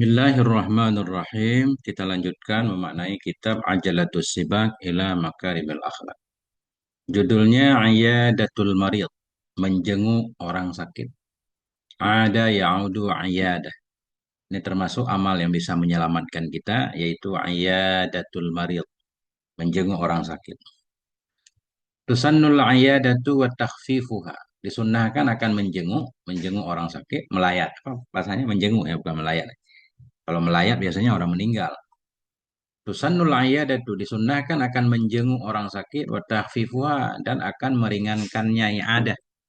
Bismillahirrahmanirrahim. Kita lanjutkan memaknai kitab Ajalatus Sibak ila Makarimil Akhlak. Judulnya Ayadatul Marid, menjenguk orang sakit. Ada ya'udu ayadah. Ini termasuk amal yang bisa menyelamatkan kita, yaitu Ayadatul Marid, menjenguk orang sakit. Tusannul ayadatu wa takhfifuha. Disunnahkan akan menjenguk orang sakit, melayat. Apa bahasanya menjenguk ya, bukan melayat. Kalau melayat biasanya orang meninggal. Tusannul ayadatu disunnahkan akan menjenguk orang sakit wa takhfifuha dan akan meringankannya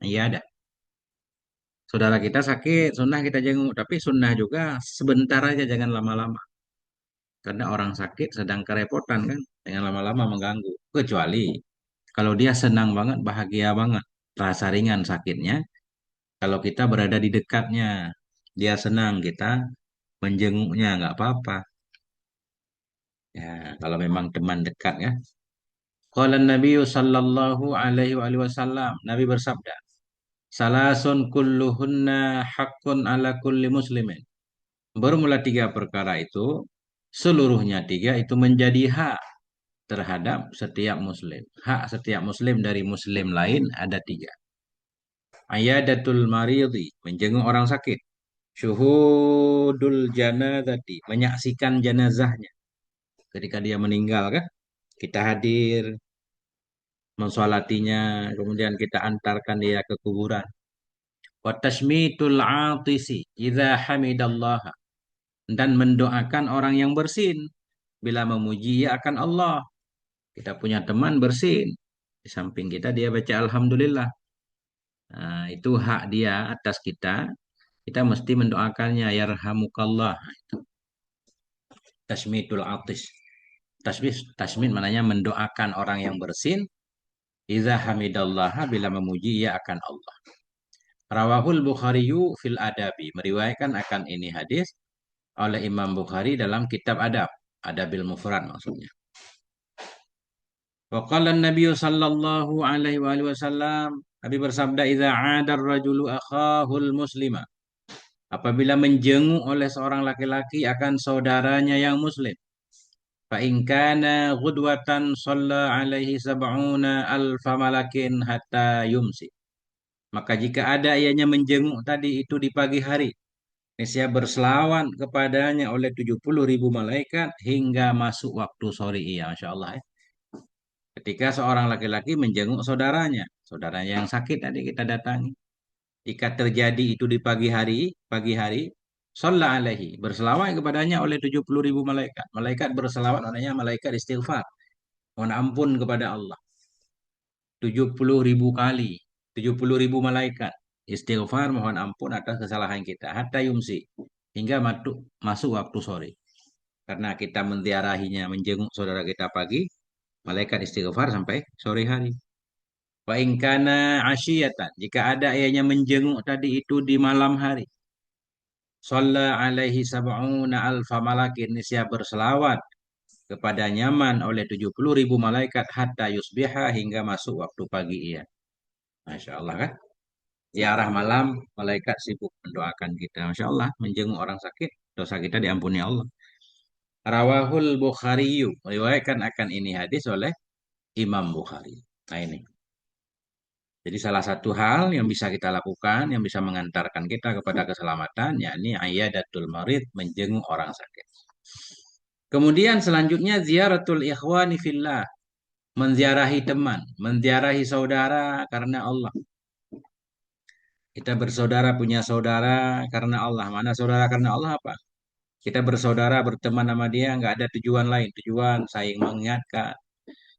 iadah. Saudara kita sakit, sunnah kita jenguk, tapi sunnah juga sebentar aja jangan lama-lama. Karena orang sakit sedang kerepotan kan, jangan lama-lama mengganggu. Kecuali kalau dia senang banget, bahagia banget, rasa ringan sakitnya, kalau kita berada di dekatnya, dia senang kita menjenguknya nggak apa-apa. Ya, kalau memang teman dekat ya. Qala Nabi sallallahu alaihi wasallam, Nabi bersabda, "Salasun kulluhunna haqqun ala kulli muslimin." Bermula tiga perkara itu, seluruhnya tiga itu menjadi hak terhadap setiap muslim. Hak setiap muslim dari muslim lain ada tiga. Ayadatul maridi, menjenguk orang sakit. Syuhudul janazati, menyaksikan jenazahnya. Ketika dia meninggal kan, kita hadir, mensolatinya, kemudian kita antarkan dia ke kuburan. Wa tashmitul atisi idza hamidallah, dan mendoakan orang yang bersin bila memuji ya akan Allah. Kita punya teman bersin, di samping kita dia baca alhamdulillah. Nah, itu hak dia atas kita. Kita mesti mendoakannya yarhamukallah. Tashmitul atis. Tasmid maknanya mendoakan orang yang bersin. Idza hamidallah, bila memuji ya akan Allah. Rawahul Bukhariyu fil adabi. Meriwayatkan akan ini hadis oleh Imam Bukhari dalam kitab adab. Adabil mufrad maksudnya. Wa qala Nabi sallallahu alaihi wasallam. Nabi bersabda, "Idza 'adar rajulu akhahul muslima." Apabila menjenguk oleh seorang laki-laki akan saudaranya yang muslim. Fa in kana ghudwatan shalla alaihi sab'una alfa malakin hatta yumsi. Maka jika ada ianya menjenguk tadi itu di pagi hari, Nesya berselawat kepadanya oleh 70.000 malaikat hingga masuk waktu sore. Iya, Masya Allah ya. Ketika seorang laki-laki menjenguk saudaranya yang sakit tadi kita datangi. Jika terjadi itu di pagi hari, Sallallahu alaihi, berselawat kepadanya oleh 70.000 malaikat. Malaikat berselawat, maknanya malaikat istighfar. Mohon ampun kepada Allah. 70.000 kali. 70.000 malaikat. Istighfar mohon ampun atas kesalahan kita. Hatta yumsi. Hingga masuk waktu sore. Karena kita menziarahinya, menjenguk saudara kita pagi. Malaikat istighfar sampai sore hari. Wa in kana asyiyatan. Jika ada ianya menjenguk tadi itu di malam hari. Shalla alaihi sab'una alfa malakin. Nisya berselawat kepada nyaman oleh 70.000 malaikat hatta yusbiha hingga masuk waktu pagi ia. Masya Allah kan? Di arah malam, malaikat sibuk mendoakan kita. Masya Allah, menjenguk orang sakit, dosa kita diampuni Allah. Rawahul Bukhariyu, meriwayatkan akan ini hadis oleh Imam Bukhari. Nah ini. Jadi salah satu hal yang bisa kita lakukan, yang bisa mengantarkan kita kepada keselamatan, yakni ayadatul marid, menjenguk orang sakit. Kemudian selanjutnya ziaratul ikhwani fillah, menziarahi teman, menziarahi saudara karena Allah. Kita bersaudara punya saudara karena Allah. Mana saudara karena Allah apa? Kita bersaudara berteman sama dia nggak ada tujuan lain. Tujuan saling mengingatkan,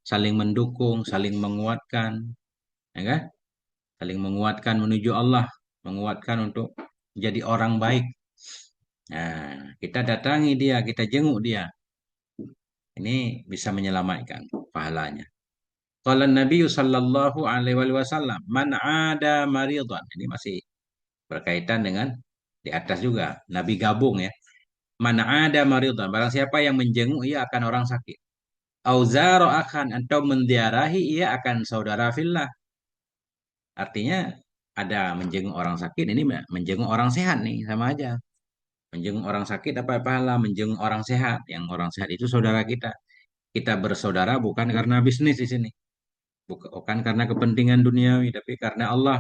saling mendukung, saling menguatkan, ya kan? Saling menguatkan menuju Allah, menguatkan untuk jadi orang baik. Nah, kita datangi dia, kita jenguk dia. Ini bisa menyelamatkan pahalanya. Qala Nabi sallallahu alaihi wasallam, "Man 'ada maridan." Ini masih berkaitan dengan di atas juga. Nabi gabung ya. Man 'ada maridan. Barang siapa yang menjenguk ia akan orang sakit. Auzaro akan atau menziarahi ia akan saudara fillah. Artinya ada menjenguk orang sakit ini menjenguk orang sehat nih sama aja. Menjenguk orang sakit apa pahala? Menjenguk orang sehat. Yang orang sehat itu saudara kita. Kita bersaudara bukan karena bisnis di sini. Bukan karena kepentingan duniawi, tapi karena Allah.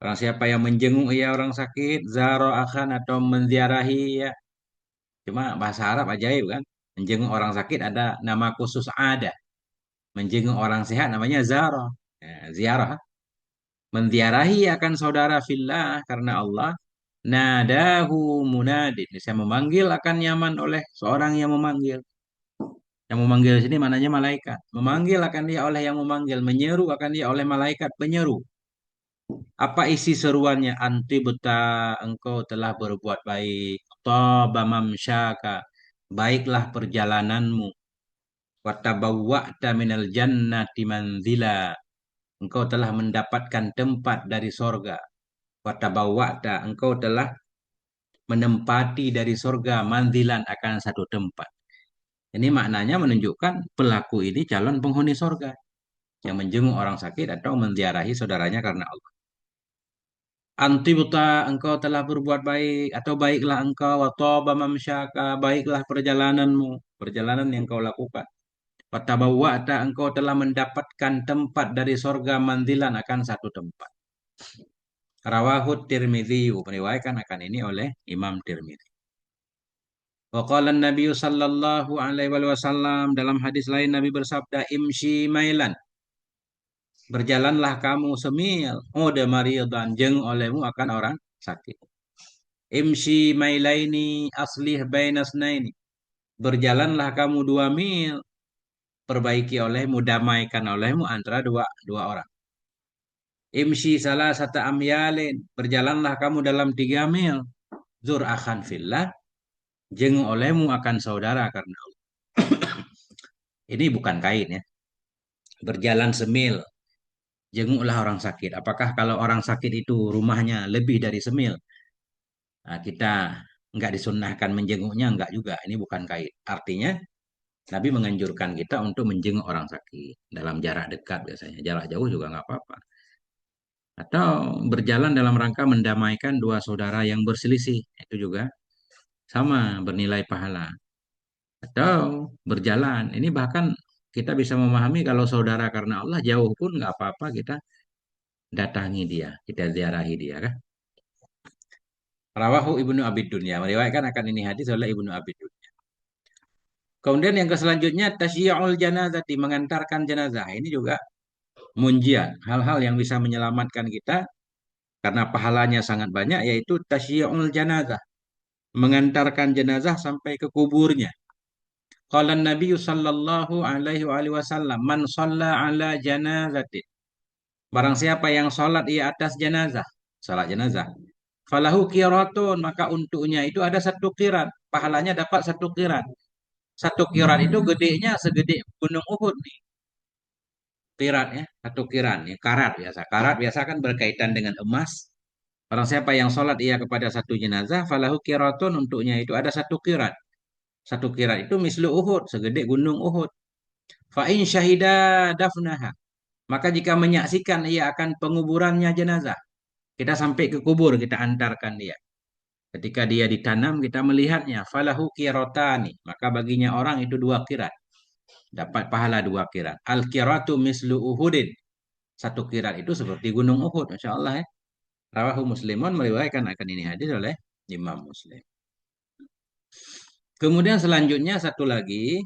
Orang siapa yang menjenguk ia orang sakit, zaro akan atau menziarahi ya. Cuma bahasa Arab ajaib kan. Menjenguk orang sakit ada nama khusus ada. Menjenguk orang sehat namanya zaro. Ya, ziarah. Menziarahi akan saudara fillah karena Allah. Nadahu munadin. Saya memanggil akan nyaman oleh seorang yang memanggil. Yang memanggil di sini maknanya malaikat. Memanggil akan dia oleh yang memanggil. Menyeru akan dia oleh malaikat penyeru. Apa isi seruannya? Anti buta engkau telah berbuat baik. Toba mamsyaka. Baiklah perjalananmu. Watabawwa'ta minal jannati manzila. Engkau telah mendapatkan tempat dari sorga. Watabawwa'ta. Engkau telah menempati dari sorga manzilan akan satu tempat. Ini maknanya menunjukkan pelaku ini calon penghuni sorga. Yang menjenguk orang sakit atau menziarahi saudaranya karena Allah. Anti buta engkau telah berbuat baik atau baiklah engkau atau mamsyaka baiklah perjalananmu perjalanan yang kau lakukan. Watabawwa'ta engkau telah mendapatkan tempat dari sorga mandilan akan satu tempat. Rawahut Tirmidzi meriwayatkan akan ini oleh Imam Tirmidzi. Wa qala Nabi sallallahu alaihi wasallam dalam hadis lain Nabi bersabda imshi mailan. Berjalanlah kamu semil. Ode maridan jeng olehmu akan orang sakit. Imshi mailaini aslih bainasnaini. Berjalanlah kamu 2 mil. Perbaiki olehmu, damaikan olehmu antara dua orang. Imshi salah satu amyalin. Berjalanlah kamu dalam 3 mil. Zur akhan fillah. Jeng olehmu akan saudara karena Allah. Ini bukan kain ya. Berjalan semil. Jenguklah orang sakit. Apakah kalau orang sakit itu rumahnya lebih dari semil? Nah, kita nggak disunnahkan menjenguknya, nggak juga. Ini bukan kait. Artinya, Nabi menganjurkan kita untuk menjenguk orang sakit dalam jarak dekat biasanya. Jarak jauh juga nggak apa-apa. Atau berjalan dalam rangka mendamaikan dua saudara yang berselisih. Itu juga sama bernilai pahala. Atau berjalan. Ini bahkan kita bisa memahami kalau saudara karena Allah jauh pun nggak apa-apa kita datangi dia, kita ziarahi dia kan. Rawahu Ibnu Abi Dunya. Meriwayatkan akan ini hadis oleh Ibnu Abi Dunya. Kemudian yang selanjutnya tasyyi'ul janazah, mengantarkan jenazah. Ini juga munjian, hal-hal yang bisa menyelamatkan kita karena pahalanya sangat banyak yaitu tasyyi'ul janazah, mengantarkan jenazah sampai ke kuburnya. Qala Nabi sallallahu alaihi wasallam, man shalla ala janazatin. Barang siapa yang salat ia atas jenazah, salat jenazah. Falahu qiratun, maka untuknya itu ada satu qirat, pahalanya dapat satu qirat. Satu qirat itu gedenya segede Gunung Uhud nih. Qirat ya, satu qirat ya, karat biasa. Karat biasa kan berkaitan dengan emas. Orang siapa yang sholat ia kepada satu jenazah, falahu qiratun untuknya itu ada satu qirat. Satu qirat itu mislu Uhud, segede Gunung Uhud. Fa in syahida dafnaha. Maka jika menyaksikan ia akan penguburannya jenazah. Kita sampai ke kubur, kita antarkan dia. Ketika dia ditanam, kita melihatnya. Falahu qiratani. Maka baginya orang itu 2 qirat. Dapat pahala 2 qirat. Al-qiratu mislu Uhudin. Satu qirat itu seperti Gunung Uhud. Masya Allah ya. Rawahu Muslimun meriwayatkan akan ini hadis oleh Imam Muslim. Kemudian selanjutnya satu lagi.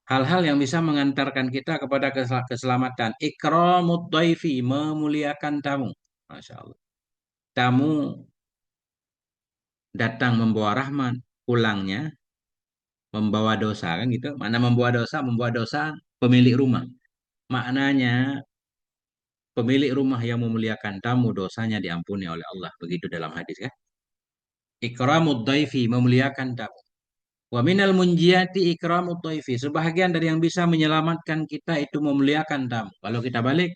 Hal-hal yang bisa mengantarkan kita kepada keselamatan. Ikramud dhaifi. Memuliakan tamu. Masya Allah. Tamu datang membawa rahmat. Pulangnya membawa dosa kan gitu. Mana membawa dosa? Membawa dosa pemilik rumah. Maknanya pemilik rumah yang memuliakan tamu dosanya diampuni oleh Allah. Begitu dalam hadis kan. Ikramud dhaifi memuliakan tamu. Wa minal munjiati ikramud dhaifi. Sebahagian dari yang bisa menyelamatkan kita itu memuliakan tamu. Kalau kita balik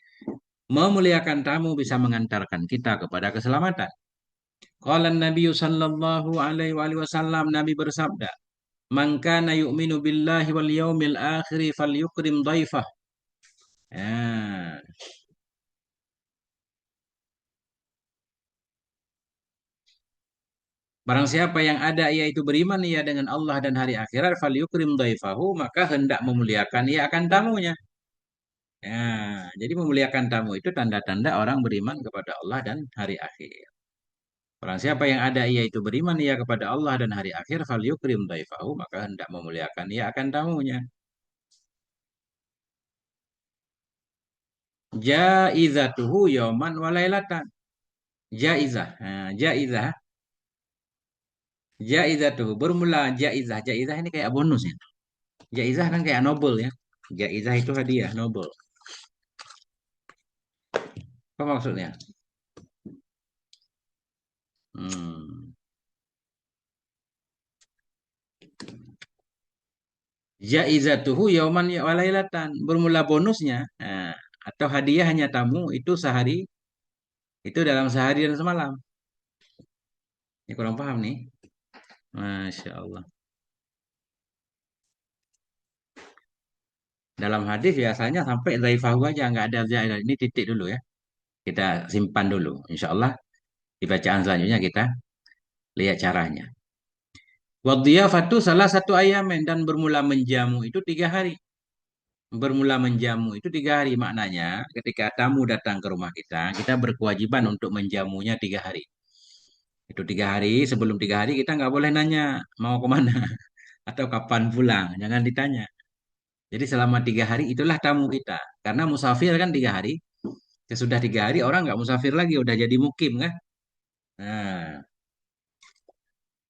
memuliakan tamu bisa mengantarkan kita kepada keselamatan. Qala Nabi sallallahu alaihi wasallam Nabi bersabda, "Man kana yu'minu billahi wal yaumil akhir falyukrim dhaifah." Ya. Barang siapa yang ada ia itu beriman ia dengan Allah dan hari akhirat, falyukrim dhaifahu, maka hendak memuliakan ia akan tamunya. Ya, jadi memuliakan tamu itu tanda-tanda orang beriman kepada Allah dan hari akhir. Barang siapa yang ada ia itu beriman ia kepada Allah dan hari akhir, falyukrim dhaifahu, maka hendak memuliakan ia akan tamunya. Jaizatuhu yauman walailatan. Jaizah. Nah, jaizatuhu bermula jaizah. Jaizah ini kayak bonus ya. Jaizah kan kayak Nobel ya. Jaizah itu hadiah Nobel. Apa maksudnya? Hmm. Jaizatuhu yauman walailatan. Bermula bonusnya. Nah, atau hadiahnya tamu itu sehari, itu dalam sehari dan semalam. Ini kurang paham nih. Masya Allah. Dalam hadis biasanya sampai dhaifahu aja. Nggak ada zaidah. Ini titik dulu ya. Kita simpan dulu. Insya Allah di bacaan selanjutnya kita lihat caranya. Wadhiyafatu salah satu ayamen dan bermula menjamu itu 3 hari. Bermula menjamu itu 3 hari maknanya ketika tamu datang ke rumah kita berkewajiban untuk menjamunya 3 hari. Itu 3 hari, sebelum 3 hari kita nggak boleh nanya mau kemana atau kapan pulang, jangan ditanya. Jadi selama 3 hari itulah tamu kita. Karena musafir kan 3 hari, sesudah 3 hari orang nggak musafir lagi, udah jadi mukim kan. Nah,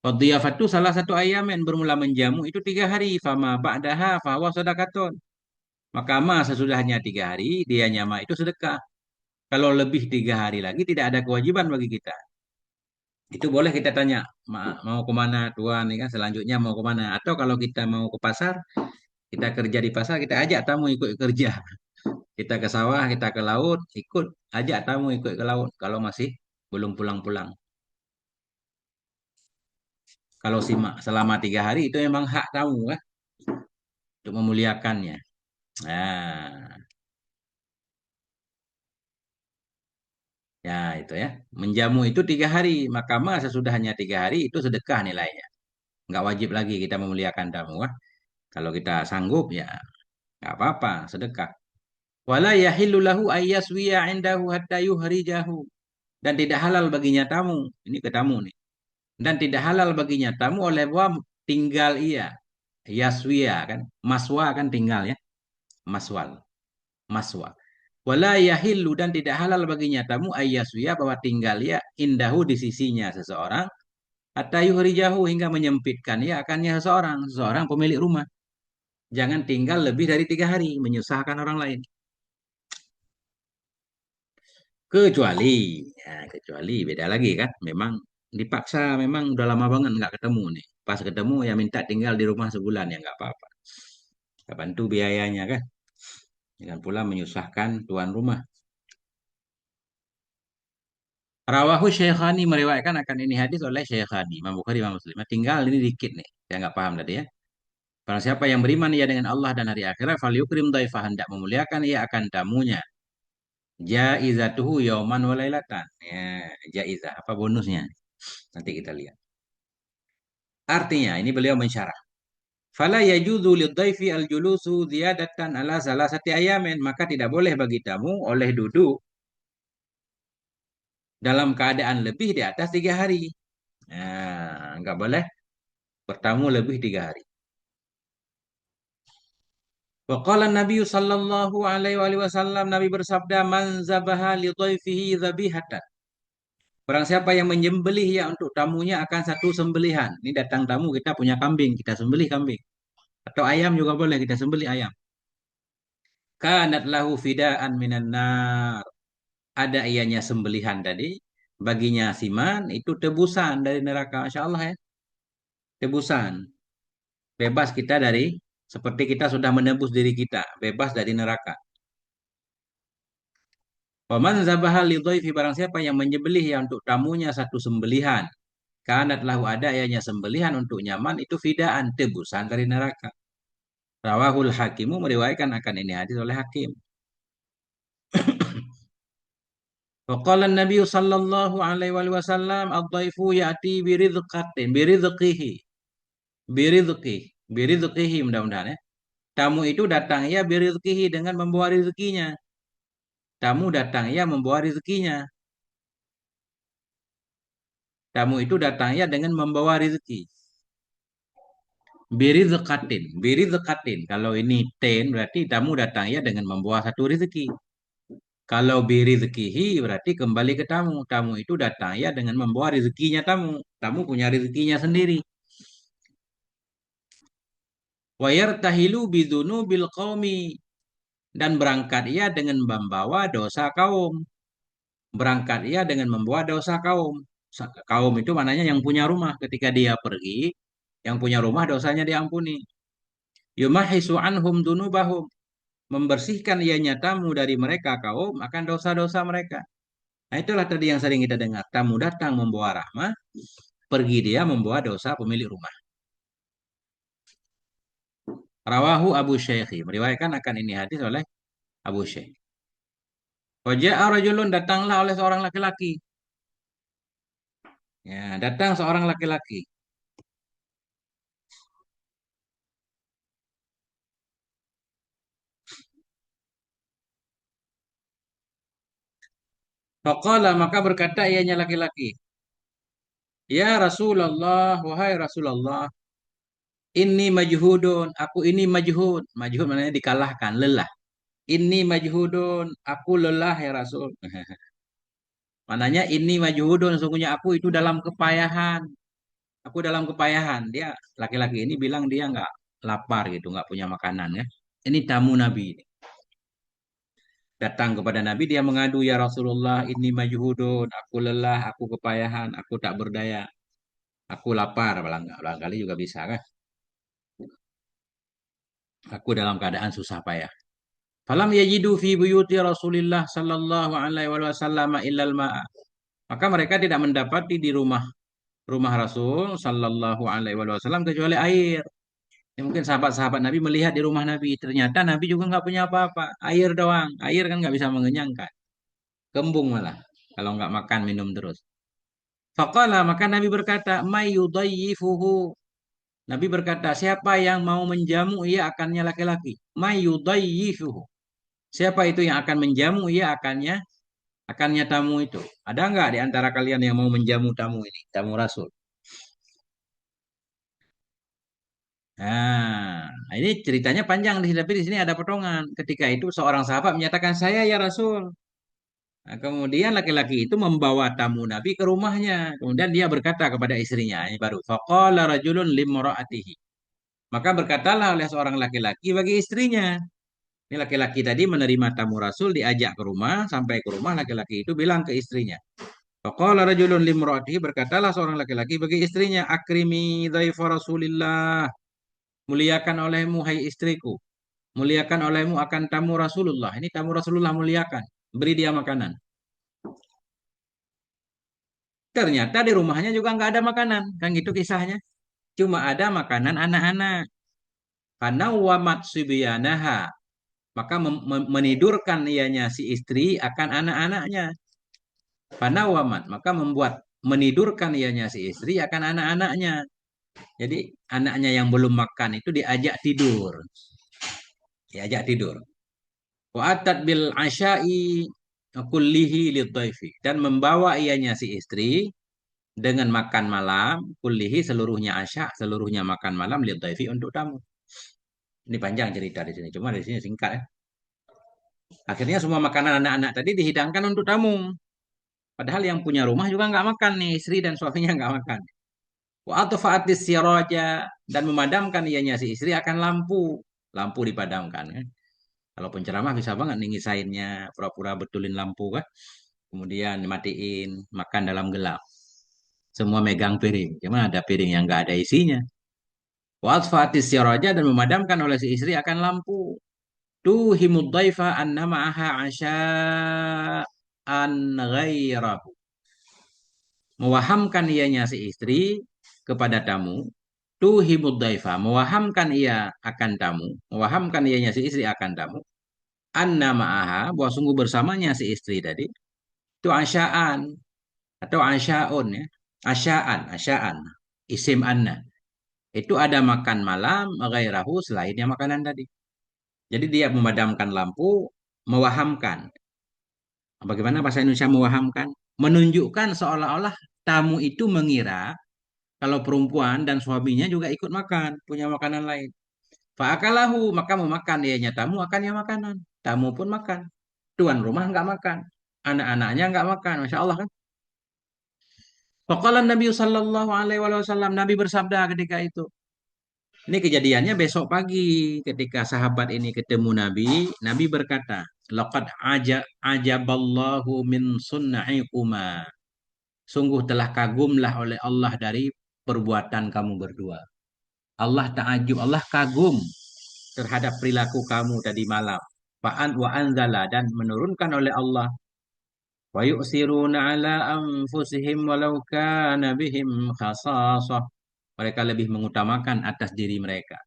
Wadhiyafatu salah satu ayamen bermula menjamu itu 3 hari. Fama ba'daha fahuwa sadaqatun. Maka ma sesudahnya 3 hari, dia nyama itu sedekah. Kalau lebih 3 hari lagi tidak ada kewajiban bagi kita. Itu boleh kita tanya, mau kemana Tuan, ini kan selanjutnya mau kemana? Atau kalau kita mau ke pasar, kita kerja di pasar, kita ajak tamu ikut kerja. Kita ke sawah, kita ke laut, ikut ajak tamu ikut ke laut. Kalau masih belum pulang-pulang. Kalau simak selama 3 hari itu memang hak tamu kan, untuk memuliakannya. Nah, ya itu ya. Menjamu itu 3 hari, maka mah sesudahnya 3 hari itu sedekah nilainya. Nggak wajib lagi kita memuliakan tamu. Wah. Kalau kita sanggup ya nggak apa-apa, sedekah. Wala yahillu lahu ayyaswiya indahu hatta yuhrijahu. Dan tidak halal baginya tamu. Ini ke tamu nih. Dan tidak halal baginya tamu oleh wa tinggal ia. Yaswiya kan. Maswa kan tinggal ya. Maswal. Maswa. Wala yahillu dan tidak halal baginya tamu ayyaswiya bahwa tinggal ia indahu di sisinya seseorang. Hatta yuhrijahu hingga menyempitkan ia akannya seseorang. Seseorang pemilik rumah. Jangan tinggal lebih dari 3 hari. Menyusahkan orang lain. Kecuali, kecuali beda lagi kan. Memang dipaksa, memang udah lama banget nggak ketemu nih. Pas ketemu ya minta tinggal di rumah sebulan ya nggak apa-apa. Kita bantu biayanya kan. Jangan pula menyusahkan tuan rumah. Rawahu Syekhani meriwayatkan akan ini hadis oleh Syekhani. Imam Bukhari, Imam Muslim. Nah, tinggal ini dikit nih. Saya nggak paham tadi ya. Barang siapa yang beriman ia dengan Allah dan hari akhirat, fal yukrim dhaifah hendak memuliakan ia akan tamunya. Jaizatuhu yauman walailatan. Ya, jaizah. Apa bonusnya? Nanti kita lihat. Artinya, ini beliau mensyarah. Fala yajuzu lidhaifi al-julusu ziyadatan ala salasati ayamin. Maka tidak boleh bagi tamu oleh duduk dalam keadaan lebih di atas 3 hari. Nah, nggak boleh bertamu lebih 3 hari. Waqala Nabi sallallahu alaihi wasallam, Nabi bersabda, man zabaha li dhaifihi dzabihatan. Barang siapa yang menyembelih ya untuk tamunya akan satu sembelihan. Ini datang tamu kita punya kambing, kita sembelih kambing. Atau ayam juga boleh kita sembelih ayam. Kanat lahu fidaan minan nar. Ada ianya sembelihan tadi. Baginya siman itu tebusan dari neraka. Masya Allah ya. Tebusan. Bebas kita dari, seperti kita sudah menebus diri kita. Bebas dari neraka. Waman zabaha li dhaifi barang siapa yang menyembelih ya untuk tamunya satu sembelihan. Kanat lahu ada ianya sembelihan untuk nyaman itu fidaan tebusan dari neraka. Rawahul Hakimu meriwayatkan akan ini hadis oleh Hakim. Faqala Nabi sallallahu alaihi wasallam ad-dhaifu ya'ti birizqatin birizqihi birizqi birizqihi mudah-mudahan ya. Tamu itu datang ya birizqihi dengan membawa rezekinya. Tamu datang ya membawa rezekinya. Tamu itu datang ya dengan membawa rezeki. Biri zekatin. Kalau ini ten berarti tamu datang ya dengan membawa satu rezeki. Kalau biri zekihi berarti kembali ke tamu. Tamu itu datang ya dengan membawa rezekinya tamu. Tamu punya rezekinya sendiri. Wayar tahilu bidunu bil qaumi. Dan berangkat ia dengan membawa dosa kaum. Berangkat ia dengan membawa dosa kaum. Kaum itu maknanya yang punya rumah. Ketika dia pergi, yang punya rumah dosanya diampuni. Yumahisu anhum dunubahum, membersihkan ianya tamu dari mereka kaum akan dosa-dosa mereka. Nah itulah tadi yang sering kita dengar. Tamu datang membawa rahmah, pergi dia membawa dosa pemilik rumah. Rawahu Abu Syekhi. Meriwayatkan akan ini hadis oleh Abu Syekh. Waja'a rajulun, datanglah oleh seorang laki-laki. Ya, datang seorang laki-laki. Faqala, maka berkata ianya laki-laki. Ya Rasulullah, wahai Rasulullah, ini majhudun, aku ini majhud. Majhud maknanya dikalahkan, lelah. Ini majhudun, aku lelah ya Rasul. Mananya ini majhudun, sungguhnya aku itu dalam kepayahan. Aku dalam kepayahan. Dia laki-laki ini bilang dia nggak lapar gitu, nggak punya makanan ya. Ini tamu Nabi. Datang kepada Nabi, dia mengadu ya Rasulullah, ini majhudun, aku lelah, aku kepayahan, aku tak berdaya, aku lapar, barangkali juga bisa kan. Aku dalam keadaan susah payah. Falam yajidu fi buyuti Rasulillah sallallahu alaihi wasallam illal ma'a. Maka mereka tidak mendapati di rumah rumah Rasul Sallallahu Alaihi Wasallam kecuali air. Ya, mungkin sahabat-sahabat Nabi melihat di rumah Nabi, ternyata Nabi juga nggak punya apa-apa, air doang. Air kan nggak bisa mengenyangkan, kembung malah kalau nggak makan minum terus. Faqala, maka Nabi berkata, mayyudayyifuhu. Nabi berkata, siapa yang mau menjamu ia akannya laki-laki. Mayyudayyifuhu. Siapa itu yang akan menjamu ia akannya tamu itu. Ada nggak di antara kalian yang mau menjamu tamu ini, tamu Rasul? Nah, ini ceritanya panjang di sini, tapi di sini ada potongan. Ketika itu seorang sahabat menyatakan, saya ya Rasul. Nah, kemudian laki-laki itu membawa tamu Nabi ke rumahnya. Kemudian dia berkata kepada istrinya, ini baru. Faqala rajulun limra'atihi. Maka berkatalah oleh seorang laki-laki bagi istrinya. Ini laki-laki tadi menerima tamu Rasul, diajak ke rumah. Sampai ke rumah laki-laki itu bilang ke istrinya. Faqala rajulun limra'atihi, berkatalah seorang laki-laki bagi istrinya, akrimi dhaifa Rasulillah. Muliakan olehmu, hai istriku. Muliakan olehmu akan tamu Rasulullah. Ini tamu Rasulullah, muliakan. Beri dia makanan. Ternyata di rumahnya juga nggak ada makanan. Kan gitu kisahnya. Cuma ada makanan anak-anak. Karena wamat subyanaha. Maka menidurkan ianya si istri akan anak-anaknya. Karena wamat. Maka membuat menidurkan ianya si istri akan anak-anaknya. Jadi anaknya yang belum makan itu diajak tidur. Diajak tidur. Wa atat bil asyai kullihi lidhaifi, dan membawa ianya si istri dengan makan malam kullihi seluruhnya asya, seluruhnya makan malam lidhaifi untuk tamu. Ini panjang cerita di sini, cuma di sini singkat ya. Akhirnya semua makanan anak-anak tadi dihidangkan untuk tamu. Padahal yang punya rumah juga nggak makan nih, istri dan suaminya nggak makan. Wa atfa'atis siraja, dan memadamkan ianya si istri akan lampu. Lampu dipadamkan kan. Kalau penceramah bisa banget nih ngisainnya, pura-pura betulin lampu kan. Kemudian matiin, makan dalam gelap. Semua megang piring. Cuma ada piring yang nggak ada isinya. Wasfatis siraja, dan memadamkan oleh si istri akan lampu. Tuhimud dhaifa anna ma'aha asya'an ghairahu. Mewahamkan ianya si istri kepada tamu. Tuhimud dhaifa, mewahamkan ia akan tamu. Mewahamkan ianya si istri akan tamu. Anna ma'aha, bahwa sungguh bersamanya si istri tadi. Itu asyaan atau asyaun ya. Asyaan, isim anna. Itu ada makan malam ghairahu selainnya makanan tadi. Jadi dia memadamkan lampu, mewahamkan. Bagaimana bahasa Indonesia mewahamkan? Menunjukkan seolah-olah tamu itu mengira kalau perempuan dan suaminya juga ikut makan, punya makanan lain. Fa'akalahu, maka memakan dianya tamu akan yang makanan. Tamu pun makan. Tuan rumah nggak makan. Anak-anaknya nggak makan. Masya Allah kan. Faqala Nabi Sallallahu Alaihi Wasallam, Nabi bersabda ketika itu. Ini kejadiannya besok pagi ketika sahabat ini ketemu Nabi. Nabi berkata, Laqad ajaballahu min sunnaikuma. Sungguh telah kagumlah oleh Allah dari perbuatan kamu berdua. Allah ta'ajub, Allah kagum terhadap perilaku kamu tadi malam. Fa'an wa anzala dan menurunkan oleh Allah. Wa yu'siruna ala anfusihim walau kana bihim khasasah. Mereka lebih mengutamakan atas diri mereka.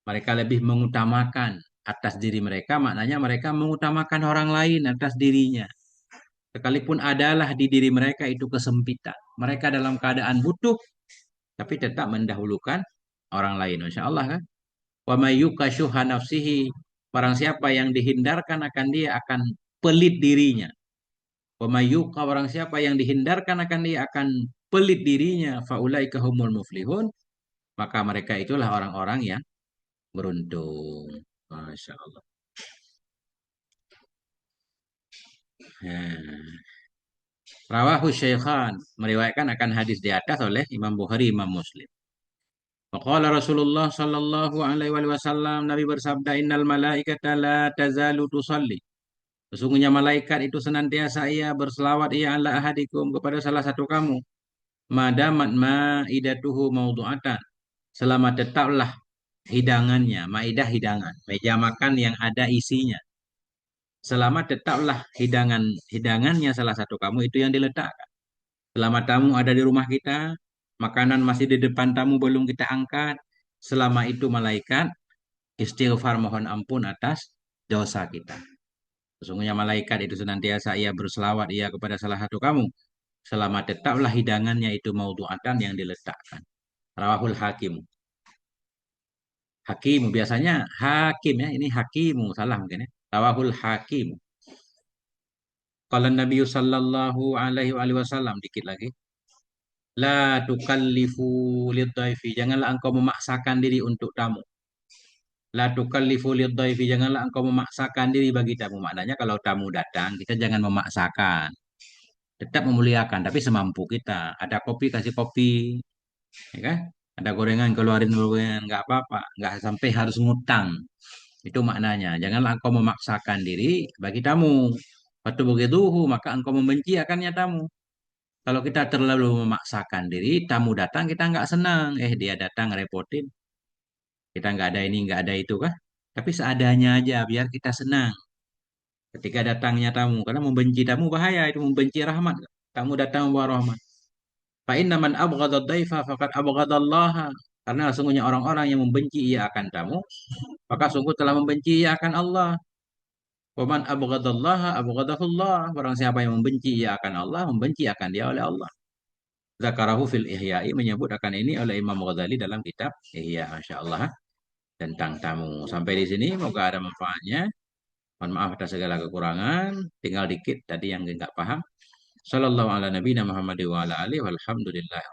Mereka lebih mengutamakan atas diri mereka, maknanya mereka mengutamakan orang lain atas dirinya. Sekalipun adalah di diri mereka itu kesempitan. Mereka dalam keadaan butuh, tapi tetap mendahulukan orang lain. Masya Allah kan? Wa mayyuka syuha nafsihi. Barang siapa yang dihindarkan akan dia akan pelit dirinya. Wa mayyuka barang siapa yang dihindarkan akan dia akan pelit dirinya. Faulaika humul muflihun. Maka mereka itulah orang-orang yang beruntung. Masya Allah. Ya. Rawahu Syaikhan meriwayatkan akan hadis di atas oleh Imam Bukhari, Imam Muslim. Waqala Rasulullah sallallahu alaihi wasallam Nabi bersabda innal malaikata la tazalu tusalli. Sesungguhnya malaikat itu senantiasa ia berselawat ia ala ahadikum kepada salah satu kamu. Madamat maidatuhu maudu'atan. Selama tetaplah hidangannya, maidah hidangan, meja makan yang ada isinya. Selama tetaplah hidangannya salah satu kamu itu yang diletakkan. Selama tamu ada di rumah kita, makanan masih di depan tamu belum kita angkat. Selama itu malaikat istighfar mohon ampun atas dosa kita. Sesungguhnya malaikat itu senantiasa ia berselawat ia kepada salah satu kamu. Selama tetaplah hidangannya itu maudu'atan yang diletakkan. Rawahul Hakim. Hakim biasanya hakim ya, ini hakimu salah mungkin ya. Rawahul Hakim. Kalau Nabi sallallahu alaihi wasallam dikit lagi. La tukallifu lidhaifi. Janganlah engkau memaksakan diri untuk tamu. La tukallifu lidhaifi. Janganlah engkau memaksakan diri bagi tamu. Maknanya kalau tamu datang, kita jangan memaksakan. Tetap memuliakan, tapi semampu kita. Ada kopi, kasih kopi. Ya kan? Ada gorengan, keluarin gorengan. Nggak apa-apa. Nggak sampai harus ngutang. Itu maknanya. Janganlah engkau memaksakan diri bagi tamu. Waktu begitu, maka engkau membenci akannya tamu. Kalau kita terlalu memaksakan diri, tamu datang kita nggak senang. Dia datang repotin. Kita nggak ada ini, nggak ada itu kah? Tapi seadanya aja biar kita senang. Ketika datangnya tamu, karena membenci tamu bahaya itu membenci rahmat. Tamu datang membawa rahmat. Fa inna man abghadad dhaifa faqad abghadallaha. Karena sungguhnya orang-orang yang membenci ia akan tamu, maka sungguh telah membenci ia akan Allah. Wa man abghadallaha abghadahullah. Barang siapa yang membenci ia akan Allah, membenci akan dia oleh Allah. Zakarahu fil Ihya'i menyebut akan ini oleh Imam Ghazali dalam kitab Ihya, Masya Allah, tentang tamu. Sampai di sini, moga ada manfaatnya. Mohon maaf atas segala kekurangan. Tinggal dikit tadi yang nggak paham. Sallallahu ala nabiyina Muhammad wa ala alihi walhamdulillah.